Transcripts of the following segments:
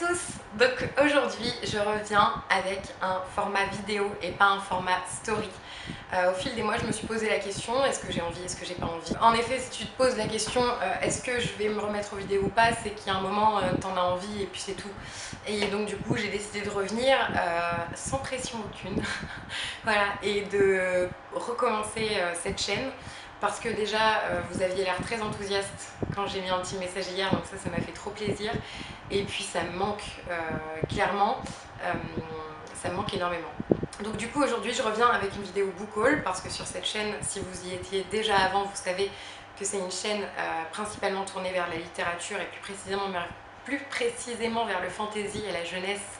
tous! Donc aujourd'hui je reviens avec un format vidéo et pas un format story. Au fil des mois je me suis posé la question, est-ce que j'ai envie, est-ce que j'ai pas envie? En effet, si tu te poses la question est-ce que je vais me remettre aux vidéos ou pas, c'est qu'il y a un moment t'en as envie et puis c'est tout. Et donc du coup j'ai décidé de revenir sans pression aucune voilà, et de recommencer cette chaîne. Parce que déjà vous aviez l'air très enthousiaste quand j'ai mis un petit message hier, donc ça m'a fait trop plaisir. Et puis ça me manque clairement, ça me manque énormément. Donc du coup aujourd'hui je reviens avec une vidéo book haul, parce que sur cette chaîne, si vous y étiez déjà avant, vous savez que c'est une chaîne principalement tournée vers la littérature et plus précisément vers le fantasy et la jeunesse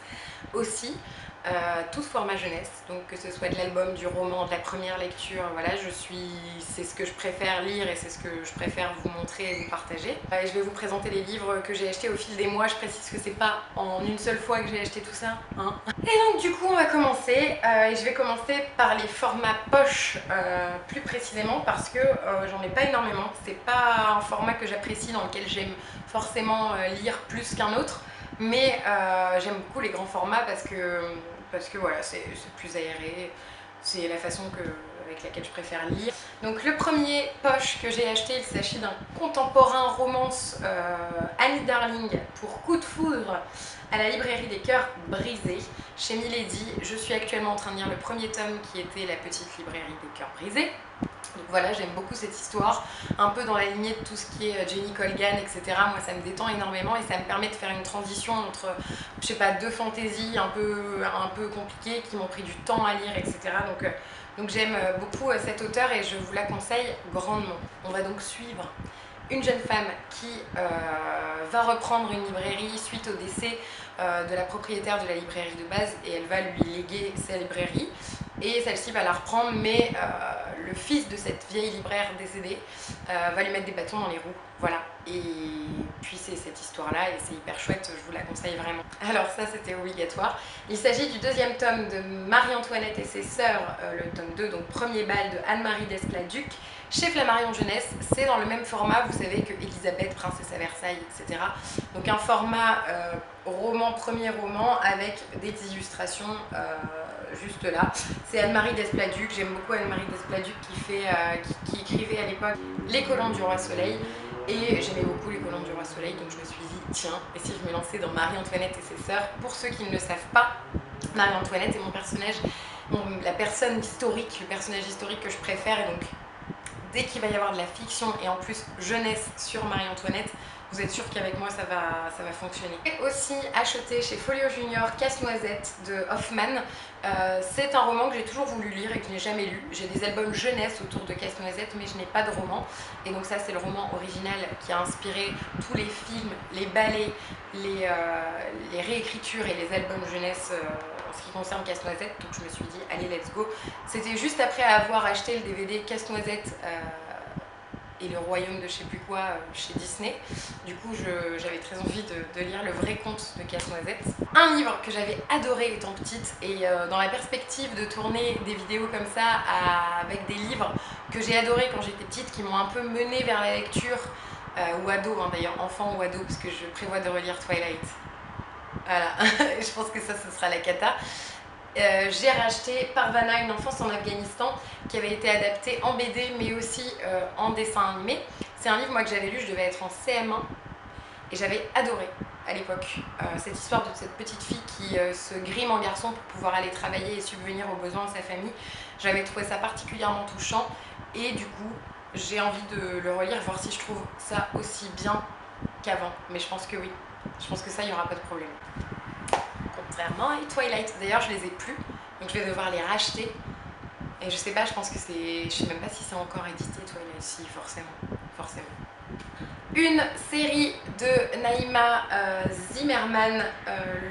aussi. Tout format jeunesse, donc que ce soit de l'album, du roman, de la première lecture, voilà, c'est ce que je préfère lire et c'est ce que je préfère vous montrer et vous partager. Et je vais vous présenter les livres que j'ai achetés au fil des mois. Je précise que c'est pas en une seule fois que j'ai acheté tout ça, hein. Et donc du coup on va commencer, et je vais commencer par les formats poche plus précisément, parce que j'en ai pas énormément. C'est pas un format que j'apprécie, dans lequel j'aime forcément lire plus qu'un autre. Mais j'aime beaucoup les grands formats parce que voilà, c'est plus aéré, c'est la façon avec laquelle je préfère lire. Donc le premier poche que j'ai acheté, il s'agit d'un contemporain romance Annie Darling pour Coup de foudre à la librairie des cœurs brisés chez Milady. Je suis actuellement en train de lire le premier tome qui était La petite librairie des cœurs brisés. Donc voilà, j'aime beaucoup cette histoire, un peu dans la lignée de tout ce qui est Jenny Colgan, etc. Moi ça me détend énormément et ça me permet de faire une transition entre, je sais pas, deux fantaisies un peu compliquées qui m'ont pris du temps à lire, etc. Donc j'aime beaucoup cette auteure et je vous la conseille grandement. On va donc suivre une jeune femme qui va reprendre une librairie suite au décès de la propriétaire de la librairie de base, et elle va lui léguer sa librairie. Et celle-ci va la reprendre, mais le fils de cette vieille libraire décédée va lui mettre des bâtons dans les roues. Voilà. Et puis c'est cette histoire-là, et c'est hyper chouette, je vous la conseille vraiment. Alors ça, c'était obligatoire. Il s'agit du deuxième tome de Marie-Antoinette et ses sœurs, le tome 2, donc premier bal de Anne-Marie Desplat-Duc, chez Flammarion Jeunesse. C'est dans le même format, vous savez, que Elisabeth, princesse à Versailles, etc. Donc un format roman, premier roman, avec des illustrations juste là. C'est Anne-Marie Desplat-Duc, j'aime beaucoup Anne-Marie Desplat-Duc qui écrivait à l'époque Les Colombe du Roi Soleil, et j'aimais beaucoup Les Colombe du Roi Soleil, donc je me suis dit tiens, et si je me lançais dans Marie-Antoinette et ses sœurs. Pour ceux qui ne le savent pas, Marie-Antoinette est mon personnage, la personne historique, le personnage historique que je préfère, et donc dès qu'il va y avoir de la fiction et en plus jeunesse sur Marie-Antoinette, vous êtes sûr qu'avec moi ça va fonctionner. J'ai aussi acheté chez Folio Junior Casse-Noisette de Hoffmann. C'est un roman que j'ai toujours voulu lire et que je n'ai jamais lu. J'ai des albums jeunesse autour de Casse-Noisette, mais je n'ai pas de roman. Et donc ça, c'est le roman original qui a inspiré tous les films, les ballets, les réécritures et les albums jeunesse en ce qui concerne Casse-Noisette. Donc je me suis dit allez, let's go. C'était juste après avoir acheté le DVD Casse-Noisette et le royaume de je sais plus quoi chez Disney. Du coup j'avais très envie de lire le vrai conte de Casse-Noisette. Un livre que j'avais adoré étant petite, et dans la perspective de tourner des vidéos comme ça avec des livres que j'ai adorés quand j'étais petite, qui m'ont un peu menée vers la lecture, ou ado, hein, d'ailleurs, enfant ou ado, parce que je prévois de relire Twilight. Voilà, je pense que ça, ce sera la cata. J'ai racheté Parvana, une enfance en Afghanistan, qui avait été adapté en BD mais aussi en dessin animé. C'est un livre moi que j'avais lu, je devais être en CM1, et j'avais adoré à l'époque cette histoire de cette petite fille qui se grime en garçon pour pouvoir aller travailler et subvenir aux besoins de sa famille. J'avais trouvé ça particulièrement touchant, et du coup j'ai envie de le relire, voir si je trouve ça aussi bien qu'avant. Mais je pense que oui, je pense que ça, il n'y aura pas de problème. Contrairement à Twilight, d'ailleurs je les ai plus, donc je vais devoir les racheter. Et je sais pas, je pense que c'est, je sais même pas si c'est encore édité Twilight. Si, forcément, forcément. Une série de Naïma Zimmerman,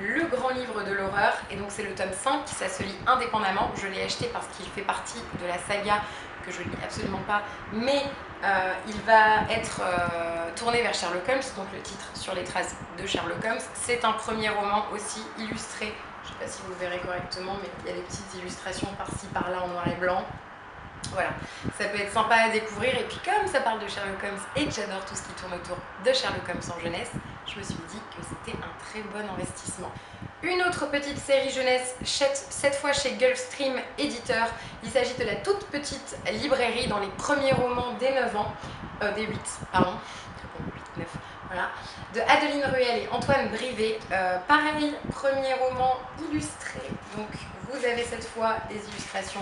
le grand livre de l'horreur, et donc c'est le tome 5, ça se lit indépendamment. Je l'ai acheté parce qu'il fait partie de la saga que je lis absolument pas, mais il va être tourné vers Sherlock Holmes, donc le titre Sur les traces de Sherlock Holmes. C'est un premier roman aussi illustré, je ne sais pas si vous verrez correctement, mais il y a des petites illustrations par-ci par-là en noir et blanc. Voilà, ça peut être sympa à découvrir. Et puis comme ça parle de Sherlock Holmes et que j'adore tout ce qui tourne autour de Sherlock Holmes en jeunesse, je me suis dit que c'était un très bon investissement. Une autre petite série jeunesse, cette fois chez Gulfstream Éditeur. Il s'agit de la toute petite librairie dans les premiers romans des 9 ans, des 8, pardon, 8, 9, voilà, de Adeline Ruel et Antoine Brivet. Pareil, premier roman illustré, donc vous avez cette fois des illustrations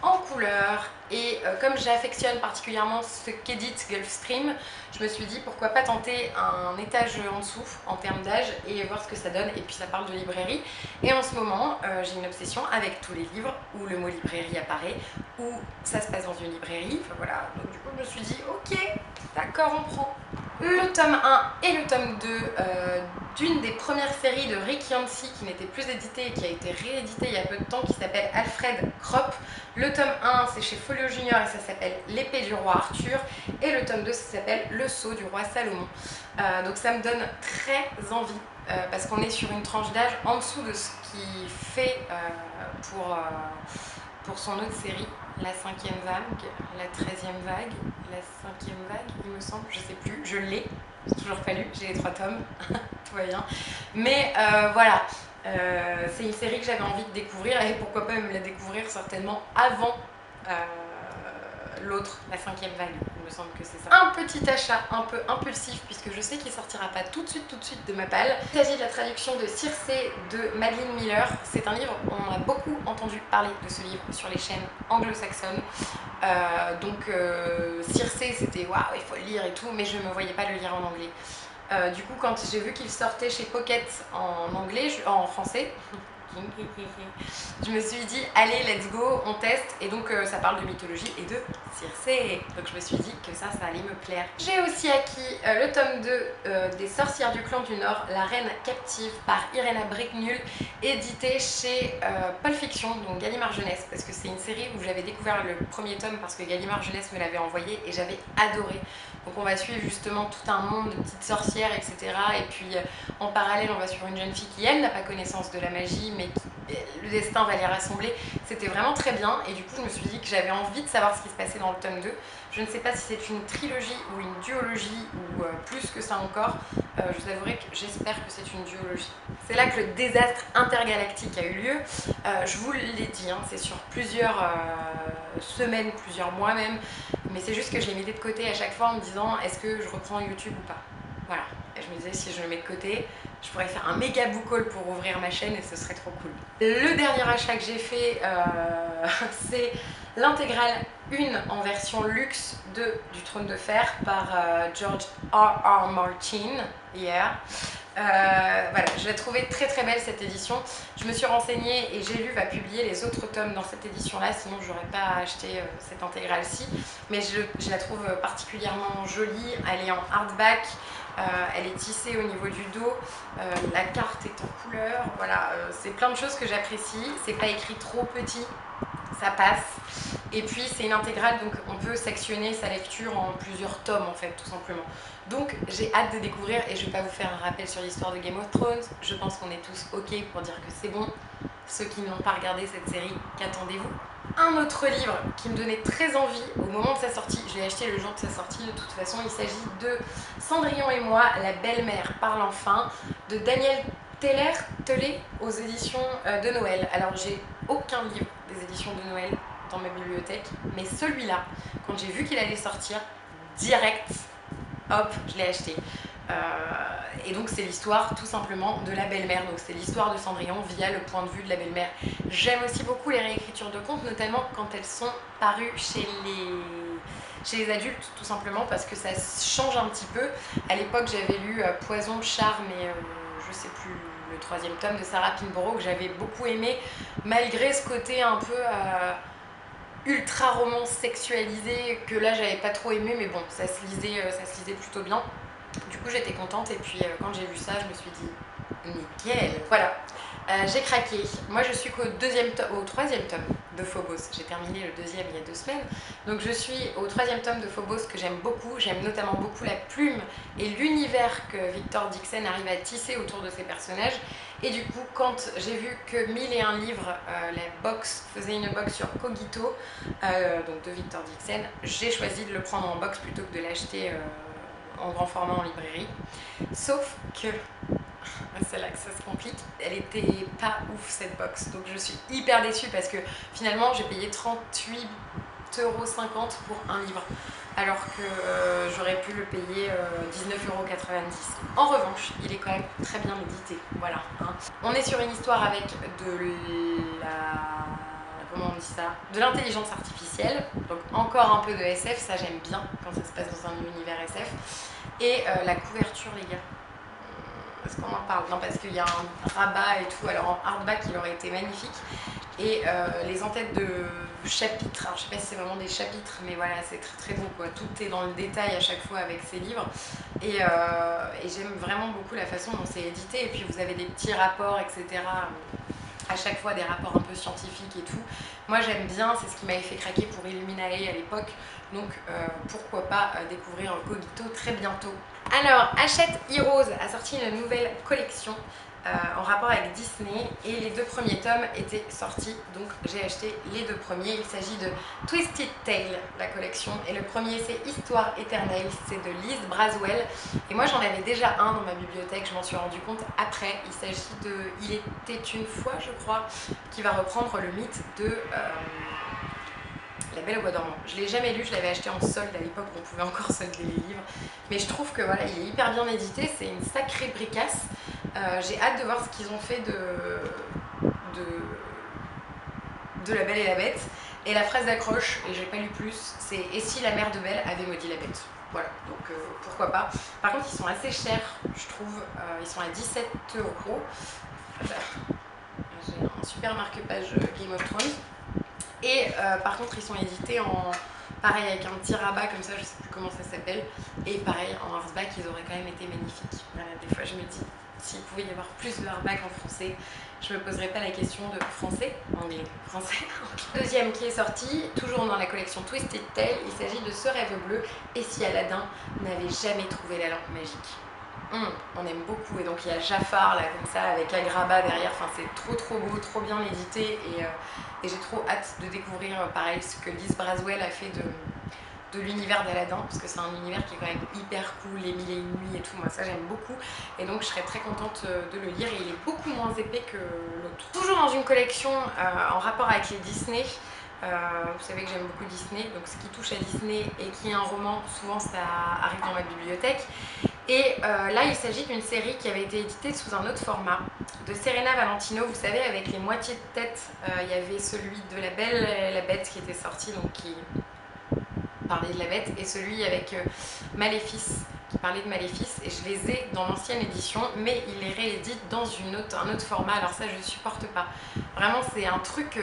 en couleur et comme j'affectionne particulièrement ce qu'édite Gulfstream, je me suis dit pourquoi pas tenter un étage en dessous en termes d'âge et voir ce que ça donne. Et puis ça parle de librairie et en ce moment j'ai une obsession avec tous les livres où le mot librairie apparaît, où ça se passe dans une librairie, enfin voilà, donc du coup je me suis dit ok, d'accord, on prend. Le tome 1 et le tome 2 d'une des premières séries de Rick Yancey qui n'était plus éditée et qui a été rééditée il y a peu de temps, qui s'appelle Alfred Kropp. Le tome 1 c'est chez Folio Junior et ça s'appelle L'épée du roi Arthur, et le tome 2 ça s'appelle Le sceau du roi Salomon. Donc ça me donne très envie parce qu'on est sur une tranche d'âge en dessous de ce qu'il fait pour son autre série, la 5e vague, la 13e vague, la 5e vague, il me semble, je sais plus, je l'ai, j'ai toujours fallu, j'ai les 3 tomes, tout va bien. Mais voilà, c'est une série que j'avais envie de découvrir et pourquoi pas me la découvrir certainement avant l'autre, la 5e vague, il me semble que c'est ça. Un petit achat un peu impulsif puisque je sais qu'il sortira pas tout de suite de ma palle. Il s'agit de la traduction de Circé de Madeline Miller. C'est un livre, on a beaucoup entendu parler de ce livre sur les chaînes anglo-saxonnes. Circé c'était waouh, il faut le lire et tout, mais je ne me voyais pas le lire en anglais. Du coup quand j'ai vu qu'il sortait chez Pocket en anglais, en français, je me suis dit allez let's go, on teste, et donc ça parle de mythologie et de Circé, donc je me suis dit que ça allait me plaire. J'ai aussi acquis le tome 2 des Sorcières du clan du Nord, La reine captive par Irena Bricknell, édité chez Pulp Fiction, donc Gallimard Jeunesse, parce que c'est une série où j'avais découvert le premier tome parce que Gallimard Jeunesse me l'avait envoyé et j'avais adoré. Donc on va suivre justement tout un monde de petites sorcières, etc. Et puis en parallèle on va suivre une jeune fille qui elle n'a pas connaissance de la magie mais le destin va les rassembler. C'était vraiment très bien et du coup je me suis dit que j'avais envie de savoir ce qui se passait dans le tome 2. Je ne sais pas si c'est une trilogie ou une duologie ou plus que ça encore. Je vous avouerai que j'espère que c'est une duologie. C'est là que le désastre intergalactique a eu lieu. Je vous l'ai dit, hein, c'est sur plusieurs semaines, plusieurs mois même. Mais c'est juste que je l'ai mis de côté à chaque fois en me disant est-ce que je reprends YouTube ou pas. Voilà. Et je me disais si je le mets de côté, je pourrais faire un méga book haul pour ouvrir ma chaîne et ce serait trop cool. Le dernier achat que j'ai fait, c'est l'intégrale 1 en version luxe du Trône de Fer par George R.R. Martin. Voilà, je l'ai trouvée très très belle cette édition. Je me suis renseignée et J'ai lu va publier les autres tomes dans cette édition là, sinon j'aurais pas acheté cette intégrale-ci. Mais je la trouve particulièrement jolie, elle est en hardback. Elle est tissée au niveau du dos, la carte est en couleur, voilà, c'est plein de choses que j'apprécie, c'est pas écrit trop petit, ça passe, et puis c'est une intégrale donc on peut sectionner sa lecture en plusieurs tomes en fait tout simplement. Donc j'ai hâte de découvrir et je vais pas vous faire un rappel sur l'histoire de Game of Thrones, je pense qu'on est tous ok pour dire que c'est bon. Ceux qui n'ont pas regardé cette série, qu'attendez-vous? Un autre livre qui me donnait très envie au moment de sa sortie, je l'ai acheté le jour de sa sortie de toute façon, il s'agit de Cendrillon et moi, la belle-mère parle enfin, de Daniel Teller aux éditions de Noël. Alors j'ai aucun livre des éditions de Noël dans ma bibliothèque, mais celui-là, quand j'ai vu qu'il allait sortir, direct, hop, je l'ai acheté. Et donc c'est l'histoire tout simplement de la belle-mère, donc c'est l'histoire de Cendrillon via le point de vue de la belle-mère. J'aime aussi beaucoup les réécritures de contes, notamment quand elles sont parues chez les adultes, tout simplement parce que ça change un petit peu. À l'époque j'avais lu Poison, Charme et je sais plus, le 3e tome de Sarah Pinborough que j'avais beaucoup aimé, malgré ce côté un peu ultra romance sexualisé que là j'avais pas trop aimé, mais bon, ça se lisait plutôt bien. Du coup j'étais contente et puis quand j'ai vu ça je me suis dit nickel. Voilà, j'ai craqué. Moi je suis qu'au 3e tome de Phobos. J'ai terminé le deuxième il y a 2 semaines. Donc je suis au 3e tome de Phobos que j'aime beaucoup. J'aime notamment beaucoup la plume et l'univers que Victor Dixon arrive à tisser autour de ses personnages. Et du coup, quand j'ai vu que 1001 livres, la box faisait une box sur Cogito, donc de Victor Dixon, j'ai choisi de le prendre en box plutôt que de l'acheter en grand format en librairie. Sauf que c'est là que ça se complique. Elle était pas ouf cette box, donc je suis hyper déçue parce que finalement j'ai payé 38,50 € pour un livre, alors que j'aurais pu le payer 19,90 €. En revanche, il est quand même très bien édité, voilà. Hein. On est sur une histoire avec comment on dit ça, de l'intelligence artificielle, donc encore un peu de SF, ça j'aime bien quand ça se passe dans un univers SF. Et la couverture, les gars. Est-ce qu'on en parle? Non, parce qu'il y a un rabat et tout, alors en hardback il aurait été magnifique. Et les entêtes de chapitres, alors je sais pas si c'est vraiment des chapitres, mais voilà, c'est très très beau quoi. Tout est dans le détail à chaque fois avec ces livres. Et j'aime vraiment beaucoup la façon dont c'est édité. Et puis vous avez des petits rapports, etc. À chaque fois des rapports un peu scientifiques et tout. Moi j'aime bien, c'est ce qui m'avait fait craquer pour Illuminae à l'époque. Donc pourquoi pas découvrir Cogito très bientôt. Alors, Hachette Heroes a sorti une nouvelle collection en rapport avec Disney et les 2 premiers tomes étaient sortis, donc j'ai acheté les 2 premiers. Il s'agit de Twisted Tale, la collection, et le premier c'est Histoire éternelle, c'est de Liz Braswell. Et moi j'en avais déjà un dans ma bibliothèque, je m'en suis rendu compte après. Il s'agit de Il était une fois, je crois, qui va reprendre le mythe de La Belle au Bois dormant. Je ne l'ai jamais lu, je l'avais acheté en solde à l'époque où on pouvait encore solder les livres. Mais je trouve que voilà, il est hyper bien édité, c'est une sacrée bricasse. J'ai hâte de voir ce qu'ils ont fait de La Belle et la Bête. Et la phrase d'accroche, et j'ai pas lu plus, c'est « Et si la mère de Belle avait maudit la bête ?» Voilà, donc pourquoi pas. Par contre, ils sont assez chers, je trouve. Ils sont à 17 €. J'ai un super marque-page Game of Thrones. Et par contre ils sont édités en pareil avec un petit rabat comme ça, je sais plus comment ça s'appelle, et pareil en hardback ils auraient quand même été magnifiques. Voilà, des fois je me dis s'il pouvait y avoir plus de hardback en français, je me poserais pas la question de français, anglais, français. Deuxième qui est sorti, toujours dans la collection Twisted Tale, il s'agit de Ce rêve bleu et si Aladdin n'avait jamais trouvé la lampe magique. On aime beaucoup, et donc il y a Jafar là comme ça avec Agrabah derrière, enfin c'est trop beau, trop bien édité, et j'ai trop hâte de découvrir pareil ce que Liz Braswell a fait de l'univers d'Aladin, parce que c'est un univers qui est quand même hyper cool, les 1001 nuits et tout, moi ça j'aime beaucoup, et donc je serais très contente de le lire, et il est beaucoup moins épais que l'autre. Toujours dans une collection en rapport avec les Disney. Vous savez que j'aime beaucoup Disney, donc ce qui touche à Disney et qui est un roman, souvent ça arrive dans ma bibliothèque. Et là il s'agit d'une série qui avait été éditée sous un autre format, de Serena Valentino, vous savez, avec les moitiés de tête. Il y avait celui de La Belle et la Bête qui était sorti, donc qui parlait de la bête, et celui avec Maléfice qui parlait de Maléfice, et je les ai dans l'ancienne édition, mais il les réédite dans un autre format, alors ça je supporte pas. Vraiment c'est un truc,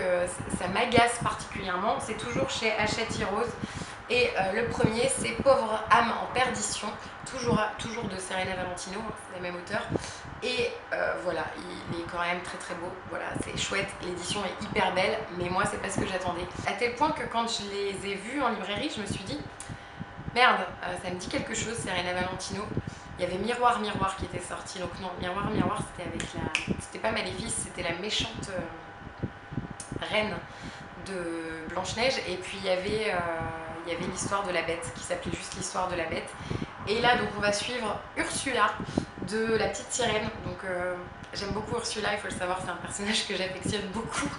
ça m'agace particulièrement. C'est toujours chez Hachette Heroes, et le premier c'est Pauvre âme en perdition, toujours de Serena Valentino, c'est la même auteur, et voilà, il est quand même très beau, voilà, c'est chouette, l'édition est hyper belle, mais moi c'est pas ce que j'attendais. À tel point que quand je les ai vus en librairie, je me suis dit merde, ça me dit quelque chose, Serena Valentino. Il y avait Miroir qui était sorti, donc non, Miroir c'était avec c'était pas Maléfice, c'était la méchante reine de Blanche-Neige, et puis il y avait l'histoire de la bête, qui s'appelait juste l'histoire de la bête. Et là donc on va suivre Ursula de La Petite Sirène, donc j'aime beaucoup Ursula, il faut le savoir, c'est un personnage que j'affectionne beaucoup,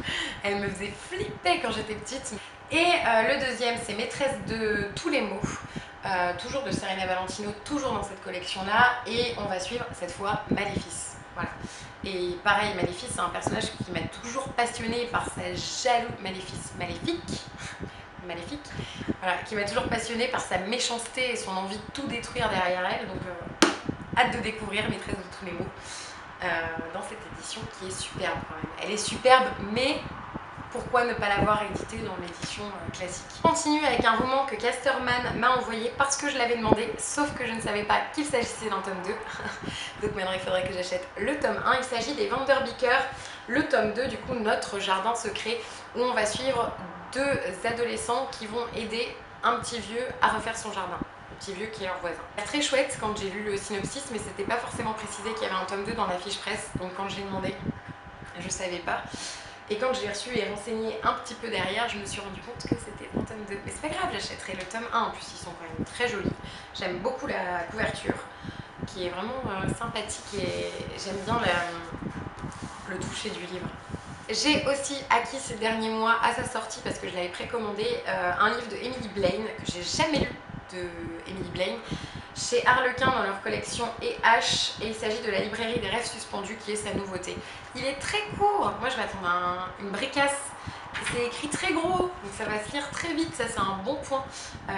elle me faisait flipper quand j'étais petite. Et le deuxième c'est Maîtresse de tous les mots, toujours de Serena Valentino, toujours dans cette collection là, et on va suivre cette fois Maléfice. Voilà. Et pareil, Maléfice c'est un personnage qui m'a toujours passionnée par sa maléfique, voilà, qui m'a toujours passionnée par sa méchanceté et son envie de tout détruire derrière elle, donc hâte de découvrir Maîtresse de tous les mots dans cette édition qui est superbe quand même. Elle est superbe, mais pourquoi ne pas l'avoir édité dans l'édition classique. Je continue avec un roman que Casterman m'a envoyé parce que je l'avais demandé, sauf que je ne savais pas qu'il s'agissait d'un tome 2. Donc maintenant il faudrait que j'achète le tome 1. Il s'agit des Vanderbicker. le tome 2, du coup Notre Jardin Secret, où on va suivre deux adolescents qui vont aider un petit vieux à refaire son jardin. Le petit vieux qui est leur voisin. Très chouette quand j'ai lu le synopsis, mais c'était pas forcément précisé qu'il y avait un tome 2 dans la fiche presse, donc quand j'ai demandé, je savais pas. Et quand j'ai reçu et renseigné un petit peu derrière, je me suis rendu compte que c'était un tome 2. Mais c'est pas grave, j'achèterai le tome 1, en plus ils sont quand même très jolis. J'aime beaucoup la couverture, qui est vraiment sympathique, et j'aime bien le toucher du livre. J'ai aussi acquis ces derniers mois à sa sortie, parce que je l'avais précommandé, un livre de Emily Blaine, que j'ai jamais lu de Emily Blaine, chez Harlequin dans leur collection E.H. et il s'agit de La librairie des rêves suspendus, qui est sa nouveauté. Il est très court, moi je m'attends à une bricasse, c'est écrit très gros, donc ça va se lire très vite, ça c'est un bon point.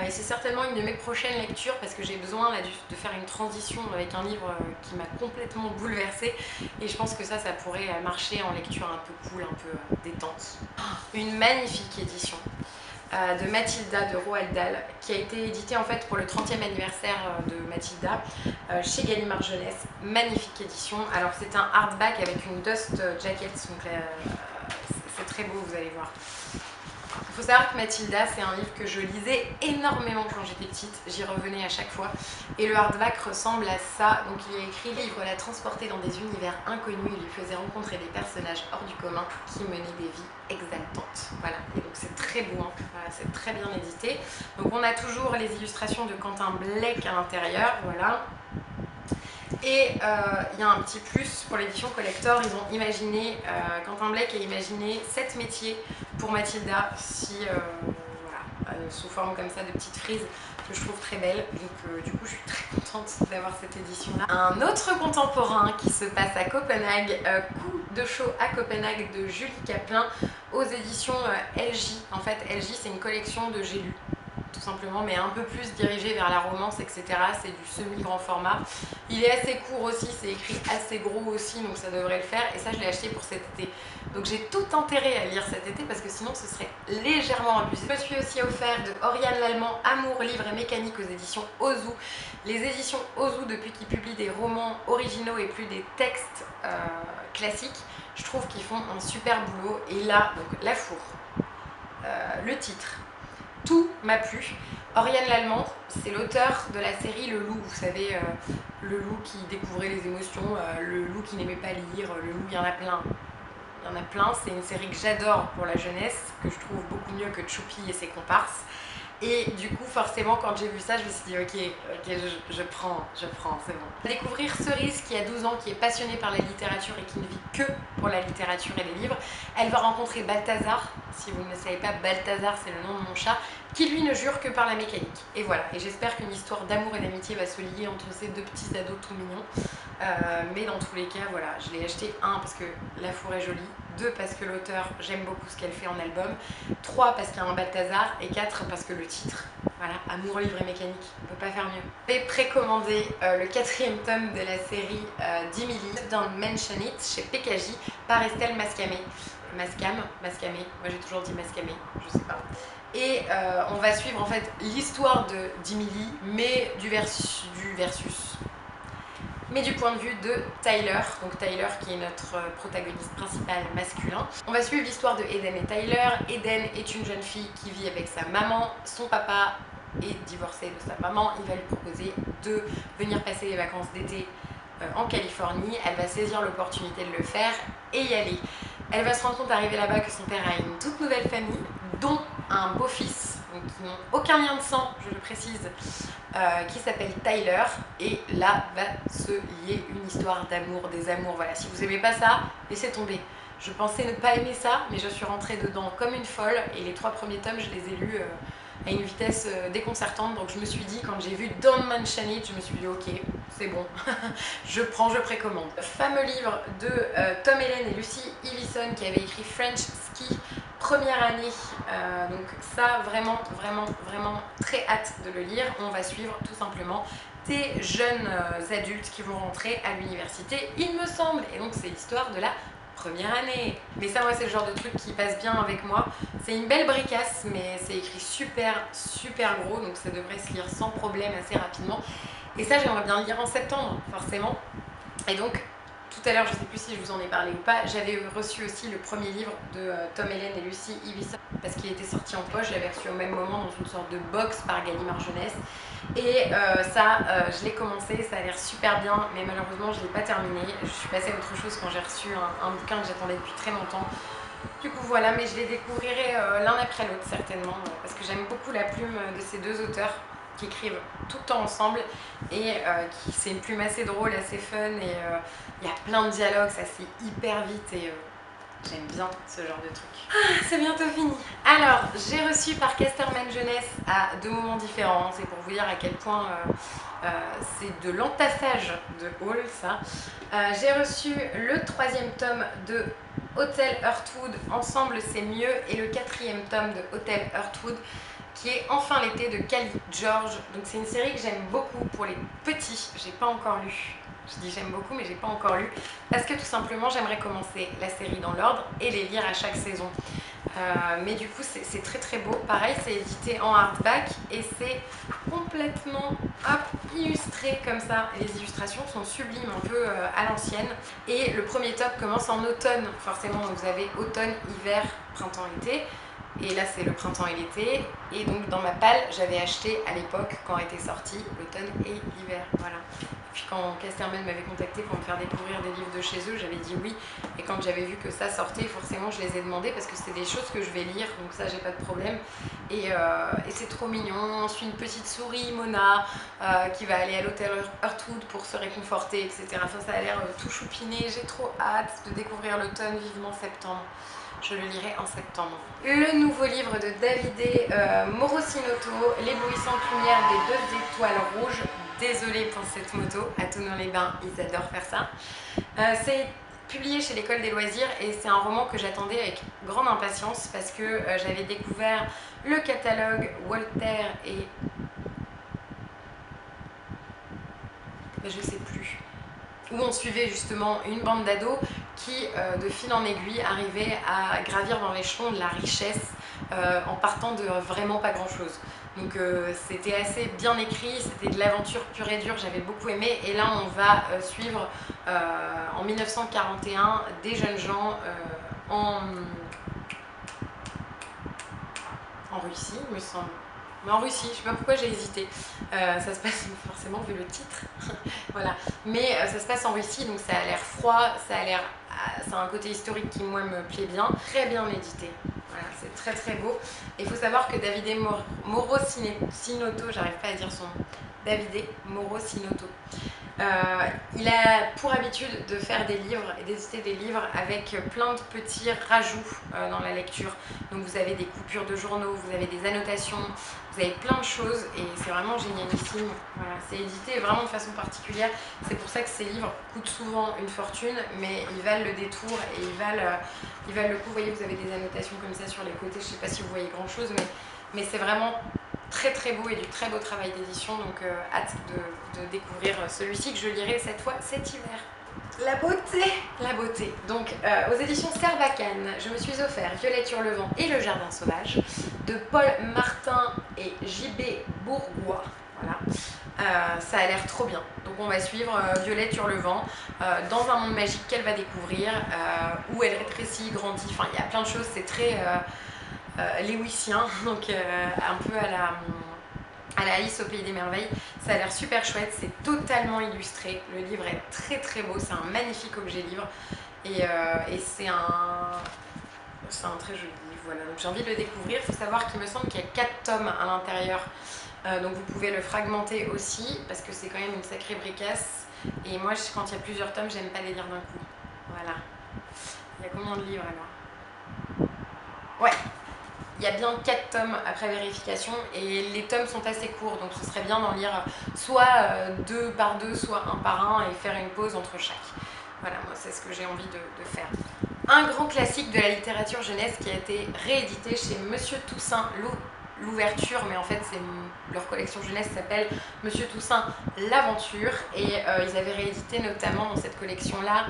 Et c'est certainement une de mes prochaines lectures, parce que j'ai besoin là, de faire une transition avec un livre qui m'a complètement bouleversée, et je pense que ça pourrait marcher en lecture un peu cool, un peu détente. Une magnifique édition de Mathilda de Roald Dahl, qui a été édité en fait pour le 30e anniversaire de Mathilda chez Gallimard Jeunesse. Magnifique édition. Alors c'est un hardback avec une dust jacket, donc c'est très beau, vous allez voir. Il faut savoir que Mathilda, c'est un livre que je lisais énormément quand j'étais petite, j'y revenais à chaque fois, et le hardback ressemble à ça. Donc il y a écrit: le livre la transportait dans des univers inconnus et lui faisait rencontrer des personnages hors du commun qui menaient des vies exaltantes. Voilà, et donc c'est très beau, hein. Voilà, c'est très bien édité. Donc on a toujours les illustrations de Quentin Blake à l'intérieur, voilà. Et il y a un petit plus pour l'édition collector, ils ont imaginé, Quentin Blake a imaginé 7 métiers pour Mathilda, voilà, sous forme comme ça de petites frises que je trouve très belles. Donc du coup je suis très contente d'avoir cette édition là. Un autre contemporain qui se passe à Copenhague, Coup de chaud à Copenhague de Julie Caplin aux éditions LJ. En fait LJ c'est une collection de j'ai lu, tout simplement, mais un peu plus dirigé vers la romance, etc. C'est du semi-grand format. Il est assez court aussi, c'est écrit assez gros aussi, donc ça devrait le faire. Et ça, je l'ai acheté pour cet été. Donc j'ai tout intérêt à lire cet été, parce que sinon ce serait légèrement abusé. Je me suis aussi offert de Oriane Lallemand, Amour, livre et mécanique aux éditions Ozu. Les éditions Ozu, depuis qu'ils publient des romans originaux et plus des textes classiques, je trouve qu'ils font un super boulot. Et là, donc La Four, le titre, tout m'a plu. Oriane Lallemand, c'est l'auteur de la série Le Loup, vous savez, le loup qui découvrait les émotions, le loup qui n'aimait pas lire, le loup, il y en a plein. Il y en a plein, c'est une série que j'adore pour la jeunesse, que je trouve beaucoup mieux que Choupi et ses comparses. Et du coup, forcément, quand j'ai vu ça, je me suis dit ok, je prends, c'est bon. Découvrir Cerise, qui a 12 ans, qui est passionnée par la littérature et qui ne vit que pour la littérature et les livres. Elle va rencontrer Balthazar. Si vous ne le savez pas, Balthazar, c'est le nom de mon chat, qui lui ne jure que par la mécanique. Et voilà, et j'espère qu'une histoire d'amour et d'amitié va se lier entre ces deux petits ados tout mignons. Mais dans tous les cas, voilà, je l'ai acheté 1 parce que la four est jolie, 2 parce que l'auteur, j'aime beaucoup ce qu'elle fait en album, 3 parce qu'il y a un Balthazar, et 4 parce que le titre, voilà, Amour, livre et mécanique, on peut pas faire mieux. J'ai précommandé le 4e tome de la série d'Emily, Don't Mention It, chez PKJ, par Estelle Mascamé. Mascamé, moi j'ai toujours dit Mascamé, je sais pas. Et on va suivre en fait l'histoire d'Emily, mais du versus, mais du point de vue de Tyler, donc Tyler qui est notre protagoniste principal masculin. On va suivre l'histoire de Eden et Tyler. Eden est une jeune fille qui vit avec sa maman, son papa est divorcé de sa maman, il va lui proposer de venir passer les vacances d'été en Californie. Elle va saisir l'opportunité de le faire et y aller. Elle va se rendre compte d'arriver là-bas que son père a une toute nouvelle famille, dont un beau-fils, donc qui n'ont aucun lien de sang, je le précise, qui s'appelle Tyler, et là va se lier une histoire d'amour, des amours. Voilà, si vous aimez pas ça, laissez tomber. Je pensais ne pas aimer ça, mais je suis rentrée dedans comme une folle, et les 3 premiers tomes, je les ai lus à une vitesse déconcertante. Donc je me suis dit, quand j'ai vu Don't Mention It, je me suis dit ok, c'est bon, je précommande. Fameux livre de Tom Ellen et Lucy Ivison, qui avait écrit French Ski, première année, donc ça vraiment très hâte de le lire. On va suivre tout simplement des jeunes adultes qui vont rentrer à l'université, il me semble, et donc c'est l'histoire de la première année. Mais ça, moi, c'est le genre de truc qui passe bien avec moi. C'est une belle bricasse, mais c'est écrit super gros, donc ça devrait se lire sans problème assez rapidement. Et ça, j'aimerais bien le lire en septembre, forcément. Et donc, tout tout à l'heure, je sais plus si je vous en ai parlé ou pas, j'avais reçu aussi le premier livre de Tom Hélène et Lucie Iwissa parce qu'il était sorti en poche, je l'avais reçu au même moment dans une sorte de box par Gallimard Jeunesse. Et je l'ai commencé, ça a l'air super bien, mais malheureusement je ne l'ai pas terminé. Je suis passée à autre chose quand j'ai reçu un bouquin que j'attendais depuis très longtemps. Du coup voilà, mais je les découvrirai l'un après l'autre certainement, parce que j'aime beaucoup la plume de ces deux auteurs qui écrivent tout le temps ensemble et c'est une plume assez drôle, assez fun et il y a plein de dialogues, ça se lit hyper vite et j'aime bien ce genre de truc. Ah, c'est bientôt fini. Alors, j'ai reçu par Casterman Jeunesse à deux moments différents, c'est pour vous dire à quel point c'est de l'entassage de Hall ça. J'ai reçu le 3e tome de Hotel Heartwood, Ensemble c'est mieux, et le 4e tome de Hotel Heartwood qui est Enfin l'été de Khalid George. Donc c'est une série que j'aime beaucoup pour les petits, j'ai pas encore lu. Je dis j'aime beaucoup mais j'ai pas encore lu parce que tout simplement j'aimerais commencer la série dans l'ordre et les lire à chaque saison. Mais du coup c'est très très beau. Pareil, c'est édité en hardback et c'est complètement illustré comme ça. Les illustrations sont sublimes, un peu à l'ancienne. Et le premier tome commence en automne, forcément. Donc vous avez automne, hiver, printemps, été. Et là c'est le printemps et l'été. Et donc dans ma palle, j'avais acheté à l'époque quand était sorti l'automne et l'hiver. Voilà. Puis quand Casterman m'avait contacté pour me faire découvrir des livres de chez eux, j'avais dit oui. Et quand j'avais vu que ça sortait, forcément je les ai demandés parce que c'est des choses que je vais lire, donc ça j'ai pas de problème. Et c'est trop mignon. On suit une petite souris, Mona, qui va aller à l'hôtel Heartwood pour se réconforter, etc. Enfin ça a l'air tout choupiné. J'ai trop hâte de découvrir l'automne, vivement septembre. Je le lirai en septembre. Le nouveau livre de Davide Morosinoto, L'éblouissante lumière des 2 étoiles rouges. Désolée pour cette moto, à Thonon-les-Bains, ils adorent faire ça. C'est publié chez l'École des loisirs et c'est un roman que j'attendais avec grande impatience parce que j'avais découvert le catalogue Walter et... je sais plus. Où on suivait justement une bande d'ados qui, de fil en aiguille, arrivait à gravir dans l'échelon de la richesse en partant de vraiment pas grand-chose. Donc c'était assez bien écrit, c'était de l'aventure pure et dure, j'avais beaucoup aimé. Et là, on va suivre en 1941 des jeunes gens en Russie, il me semble. Mais en Russie, je sais pas pourquoi j'ai hésité. Ça se passe forcément vu le titre, voilà. Mais ça se passe en Russie, donc ça a l'air froid, ça a un côté historique qui moi me plaît bien, très bien édité. Voilà, c'est très très beau. Et il faut savoir que Davide Morosinoto, j'arrive pas à dire son nom, Davide Morosinoto. Il a pour habitude de faire des livres et d'éditer des livres avec plein de petits rajouts dans la lecture. Donc vous avez des coupures de journaux, vous avez des annotations, vous avez plein de choses et c'est vraiment génialissime. Voilà, c'est édité vraiment de façon particulière. C'est pour ça que ces livres coûtent souvent une fortune, mais ils valent le détour et ils valent le coup. Vous voyez, vous avez des annotations comme ça sur les côtés. Je ne sais pas si vous voyez grand chose, mais c'est vraiment très très beau et du très beau travail d'édition, donc hâte de découvrir celui-ci que je lirai cette fois cet hiver. La beauté, la beauté. Donc aux éditions Serbacane, je me suis offert Violette Hurlevent et Le Jardin Sauvage de Paul Martin et JB Bourgois. Voilà. Ça a l'air trop bien. Donc on va suivre Violette Hurlevent dans un monde magique qu'elle va découvrir, où elle rétrécit, grandit, enfin il y a plein de choses, c'est très léwissien, donc un peu à la Alice au pays des merveilles. Ça a l'air super chouette, c'est totalement illustré, le livre est très très beau, c'est un magnifique objet livre et c'est un très joli livre, voilà. Donc j'ai envie de le découvrir. Il faut savoir qu'il me semble qu'il y a 4 tomes à l'intérieur, donc vous pouvez le fragmenter aussi parce que c'est quand même une sacrée bricasse et moi quand il y a plusieurs tomes j'aime pas les lire d'un coup. Voilà. Il y a combien de livres alors? Ouais, il y a bien 4 tomes après vérification et les tomes sont assez courts, donc ce serait bien d'en lire soit 2 par 2, soit 1 par 1 et faire une pause entre chaque. Voilà, moi c'est ce que j'ai envie de faire. Un grand classique de la littérature jeunesse qui a été réédité chez Monsieur Toussaint l'ouverture, mais en fait c'est leur collection jeunesse s'appelle Monsieur Toussaint l'aventure et ils avaient réédité notamment dans cette collection là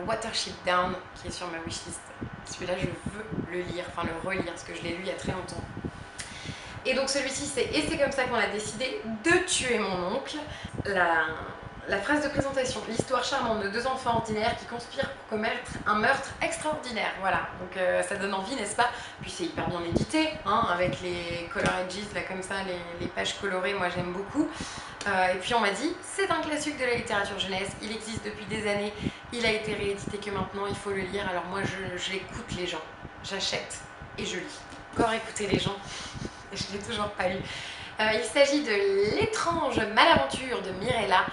Watership Down qui est sur ma wishlist. Celui-là je veux le lire, enfin le relire parce que je l'ai lu il y a très longtemps. Et donc celui-ci c'est Et c'est comme ça qu'on a décidé de tuer mon oncle. la phrase de présentation, l'histoire charmante de deux enfants ordinaires qui conspirent pour commettre un meurtre extraordinaire. Voilà, donc ça donne envie, n'est-ce pas? Puis c'est hyper bien édité, hein, avec les color edges, là comme ça, les pages colorées, moi j'aime beaucoup. Et puis on m'a dit, c'est un classique de la littérature jeunesse, il existe depuis des années, il a été réédité que maintenant, il faut le lire. Alors moi j'écoute les gens, j'achète et je lis. Encore écouter les gens, je ne l'ai toujours pas lu. Il s'agit de L'étrange malaventure de Mirella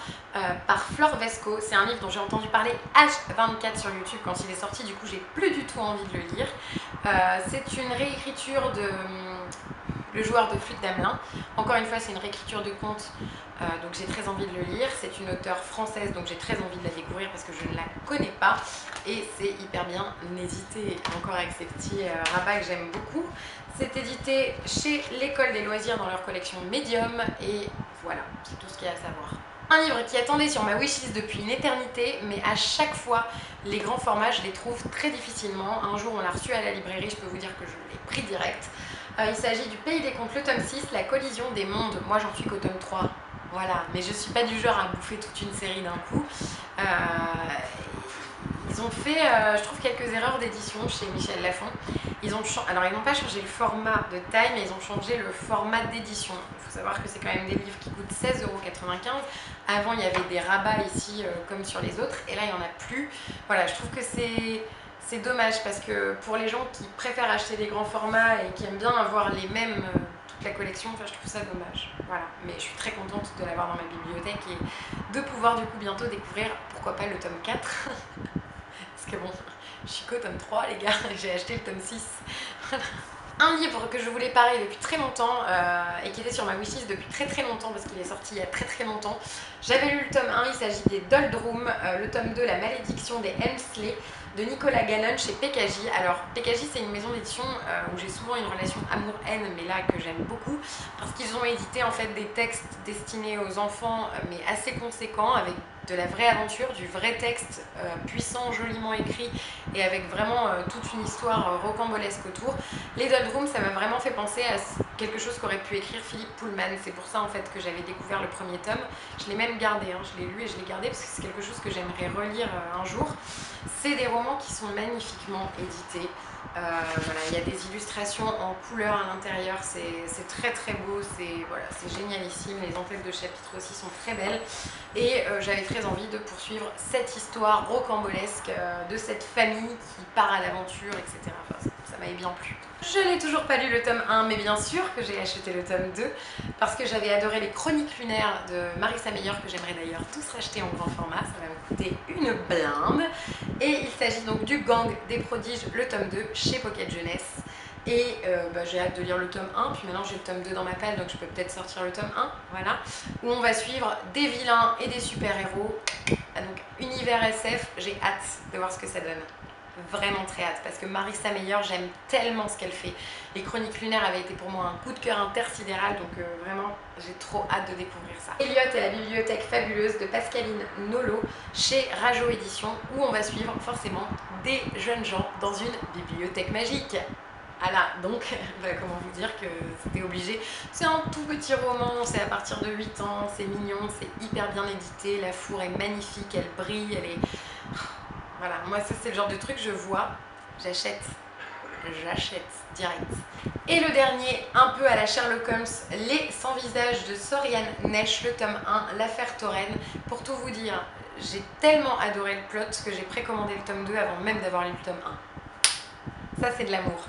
par Flore Vesco. C'est un livre dont j'ai entendu parler H24 sur YouTube quand il est sorti, du coup j'ai plus du tout envie de le lire. C'est une réécriture de Le joueur de flûte d'Amelin. Encore une fois, c'est une réécriture de conte, donc j'ai très envie de le lire. C'est une auteure française, donc j'ai très envie de la découvrir parce que je ne la connais pas. Et c'est hyper bien édité, encore avec ces petits rabats que j'aime beaucoup. C'est édité chez l'École des loisirs dans leur collection Medium. Et voilà, c'est tout ce qu'il y a à savoir. Un livre qui attendait sur ma wishlist depuis une éternité, mais à chaque fois, les grands formats, je les trouve très difficilement. Un jour, on l'a reçu à la librairie, je peux vous dire que je l'ai pris direct. Il s'agit du Pays des Contes, le tome 6, La collision des mondes. Moi, j'en suis qu'au tome 3. Voilà, mais je suis pas du genre à bouffer toute une série d'un coup. Ils ont fait, je trouve, quelques erreurs d'édition chez Michel Lafon. Alors, ils n'ont pas changé le format de taille, mais ils ont changé le format d'édition. Il faut savoir que c'est quand même des livres qui coûtent 16,95 €. Avant, il y avait des rabats ici, comme sur les autres, et là, il n'y en a plus. Voilà, je trouve que c'est dommage parce que pour les gens qui préfèrent acheter des grands formats et qui aiment bien avoir les mêmes, toute la collection, enfin, je trouve ça dommage. Voilà, mais je suis très contente de l'avoir dans ma bibliothèque et de pouvoir du coup bientôt découvrir, pourquoi pas, le tome 4. Parce que bon, je suis qu'au tome 3 les gars, j'ai acheté le tome 6. Voilà. Un livre que je voulais parler depuis très longtemps et qui était sur ma wishlist depuis très longtemps parce qu'il est sorti il y a très longtemps. J'avais lu le tome 1, il s'agit des Doldrum, le tome 2, La malédiction des Helmsley de Nicolas Gannon chez PKJ. Alors PKJ, c'est une maison d'édition où j'ai souvent une relation amour-haine, mais là que j'aime beaucoup parce qu'ils ont édité en fait des textes destinés aux enfants mais assez conséquents, avec de la vraie aventure, du vrai texte puissant, joliment écrit et avec vraiment toute une histoire rocambolesque autour. Les Doldrum, ça m'a vraiment fait penser à quelque chose qu'aurait pu écrire Philippe Pullman. C'est pour ça en fait que j'avais découvert le premier tome. Je l'ai même gardé, hein. Je l'ai lu et je l'ai gardé parce que c'est quelque chose que j'aimerais relire un jour. C'est des romans qui sont magnifiquement édités. Voilà, il y a des illustrations en couleur à l'intérieur, c'est très beau, voilà, c'est génialissime. Les entêtes de chapitres aussi sont très belles et j'avais très envie de poursuivre cette histoire rocambolesque de cette famille qui part à l'aventure, etc. Enfin, ça m'avait bien plu. Je n'ai toujours pas lu le tome 1, mais bien sûr que j'ai acheté le tome 2 parce que j'avais adoré les Chroniques lunaires de Marissa Meyer, que j'aimerais d'ailleurs tous racheter en grand format. Ça va me coûter une blinde. Et il s'agit donc du Gang des prodiges, le tome 2 chez Pocket Jeunesse. Et j'ai hâte de lire le tome 1, puis maintenant j'ai le tome 2 dans ma palle, donc je peux peut-être sortir le tome 1, voilà, où on va suivre des vilains et des super-héros. Donc univers SF, j'ai hâte de voir ce que ça donne. Vraiment très hâte, parce que Marissa Meyer, j'aime tellement ce qu'elle fait. Les Chroniques lunaires avaient été pour moi un coup de cœur intersidéral, donc vraiment j'ai trop hâte de découvrir ça. Elliot et la bibliothèque fabuleuse de Pascaline Nolo chez Rajo Édition, où on va suivre forcément des jeunes gens dans une bibliothèque magique. Voilà, donc comment vous dire que c'était obligé. C'est un tout petit roman, c'est à partir de 8 ans, c'est mignon, c'est hyper bien édité, la fourre est magnifique, elle brille, elle est... Voilà, moi ça c'est le genre de truc, je vois, j'achète direct. Et le dernier, un peu à la Sherlock Holmes, Les 100 visages de Sorian Nesh, le tome 1, l'affaire Toren. Pour tout vous dire, j'ai tellement adoré le plot que j'ai précommandé le tome 2 avant même d'avoir lu le tome 1. Ça c'est de l'amour.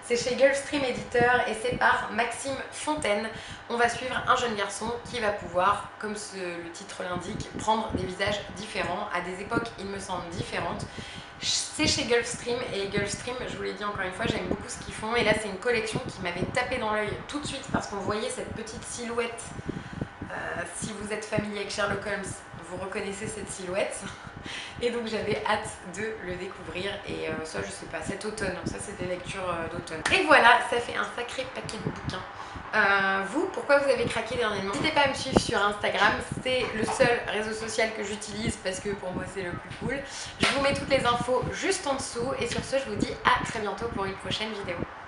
C'est chez Gulfstream Éditeur et c'est par Maxime Fontaine. On va suivre un jeune garçon qui va pouvoir, comme le titre l'indique, prendre des visages différents à des époques, il me semble, différentes. C'est chez Gulfstream et Gulfstream, je vous l'ai dit encore une fois, j'aime beaucoup ce qu'ils font. Et là, c'est une collection qui m'avait tapé dans l'œil tout de suite parce qu'on voyait cette petite silhouette. Si vous êtes familier avec Sherlock Holmes, vous reconnaissez cette silhouette. Et donc j'avais hâte de le découvrir et ça je sais pas, cet automne, ça c'est des lectures d'automne. Et voilà, ça fait un sacré paquet de bouquins. Vous, pourquoi vous avez craqué dernièrement? N'hésitez pas à me suivre sur Instagram, c'est le seul réseau social que j'utilise parce que pour moi c'est le plus cool. Je vous mets toutes les infos juste en dessous et sur ce je vous dis à très bientôt pour une prochaine vidéo.